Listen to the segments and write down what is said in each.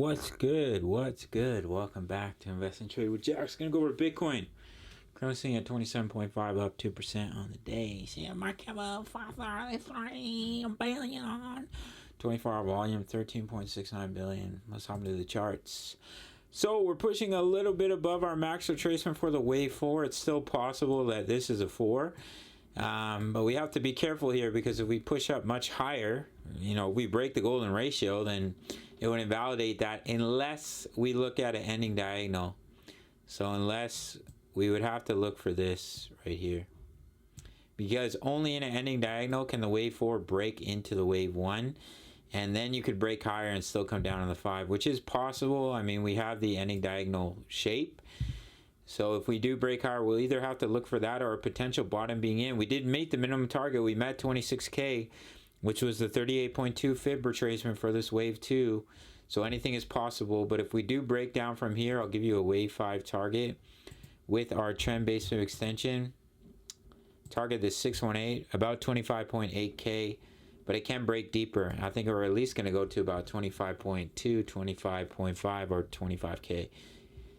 What's good? What's good? Welcome back to Invest and Trade with Jack's gonna go over Bitcoin. Currently sitting at 27.5, up 2% on the day. See a market cap 533 billion. 24-hour volume 13.69 billion. Let's hop into the charts. So we're pushing a little bit above our max retracement for the wave 4. It's still possible that this is a 4. But we have to be careful here, because if we push up much higher, if we break the golden ratio, then it would invalidate that unless we look at an ending diagonal. So unless we would have to look for this right here, because only in an ending diagonal can the wave 4 break into the wave 1, and then you could break higher and still come down on the 5, which is possible. I mean, we have the ending diagonal shape. So if we do break higher, we'll either have to look for that or a potential bottom being in. We did meet the minimum target. We met 26K, which was the 38.2 fib retracement for this wave 2. So anything is possible. But if we do break down from here, I'll give you a wave 5 target with our trend-based fib extension. Target is 618, about 25.8K. But it can break deeper. I think we're at least going to go to about 25.2, 25.5, or 25K.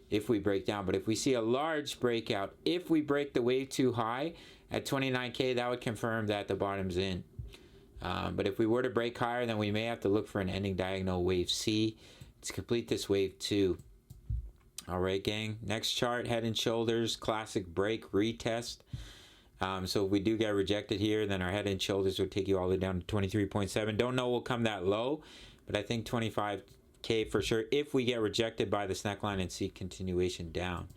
If we break down. But if we see a large breakout, if we break the wave 2 high at 29K, that would confirm that the bottom's in. But if we were to break higher, then we may have to look for an ending diagonal wave C to complete this wave 2. All right, gang. Next chart, head and shoulders, classic break retest. So if we do get rejected here, then our head and shoulders would take you all the way down to 23.7. Don't know we'll come that low, but I think 25K for sure if we get rejected by this neckline and see continuation down.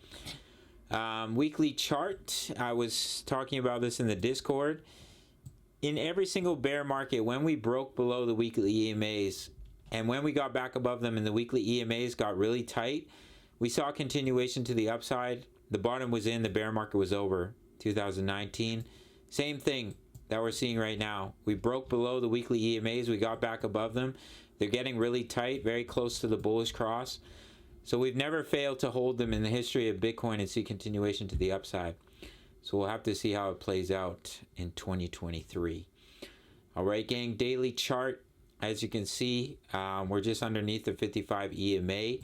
Weekly chart, I was talking about this in the Discord. In every single bear market, when we broke below the weekly EMAs and when we got back above them and the weekly EMAs got really tight, we saw continuation to the upside. The bottom was in, the bear market was over. 2019, same thing that we're seeing right now. We broke below the weekly EMAs, we got back above them. They're getting really tight, very close to the bullish cross. So we've never failed to hold them in the history of Bitcoin and see continuation to the upside. So we'll have to see how it plays out in 2023. All right, gang, daily chart. As you can see, we're just underneath the 55 EMA.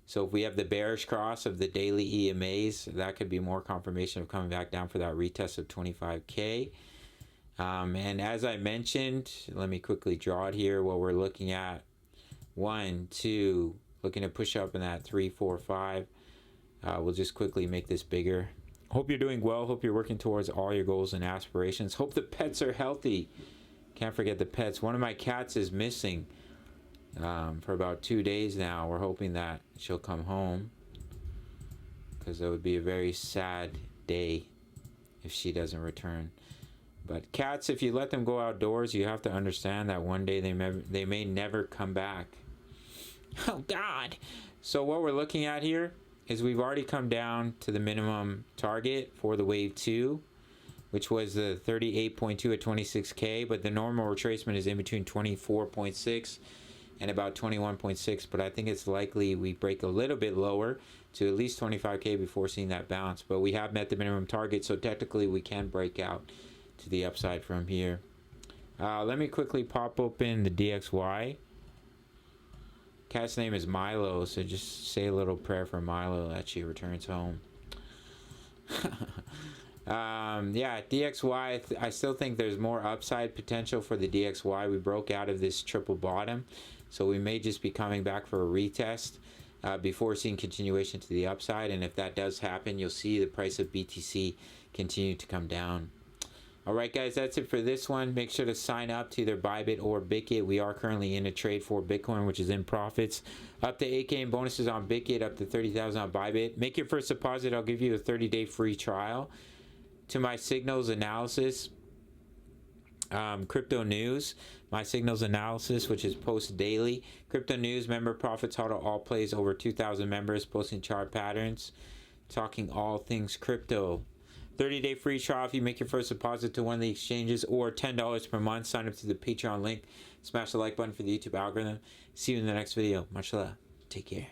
So if we have the bearish cross of the daily EMAs, that could be more confirmation of coming back down for that retest of 25K. And as I mentioned, let me quickly draw it here. What we're looking at, 1, 2, looking to push up in that 3, 4, 5. We'll just quickly make this bigger. Hope you're doing well. Hope you're working towards all your goals and aspirations. Hope the pets are healthy. Can't forget the pets. One of my cats is missing for about 2 days now. We're hoping that she'll come home, because it would be a very sad day if she doesn't return. But cats, if you let them go outdoors, you have to understand that one day they may never come back. Oh God. So what we're looking at here is we've already come down to the minimum target for the wave 2, which was the 38.2 at 26K, but the normal retracement is in between 24.6 and about 21.6, but I think it's likely we break a little bit lower to at least 25K before seeing that bounce. But we have met the minimum target, so technically we can break out to the upside from here. Let me quickly pop open the DXY. Cat's name is Milo, so just say a little prayer for Milo that she returns home. Yeah, DXY, I still think there's more upside potential for the DXY. We broke out of this triple bottom, so we may just be coming back for a retest before seeing continuation to the upside. And if that does happen, you'll see the price of BTC continue to come down. All right, guys, that's it for this one. Make sure to sign up to either Bybit or Bitget. We are currently in a trade for Bitcoin, which is in profits. Up to 8K in bonuses on Bitget, up to 30,000 on Bybit. Make your first deposit. I'll give you a 30-day free trial. To my signals analysis, crypto news, my signals analysis, which is post daily. Crypto news, member profits, how to all plays over 2,000 members, posting chart patterns, talking all things crypto. 30-day free trial if you make your first deposit to one of the exchanges, or $10 per month. Sign up to the Patreon link. Smash the like button for the YouTube algorithm. See you in the next video. Much love. Take care.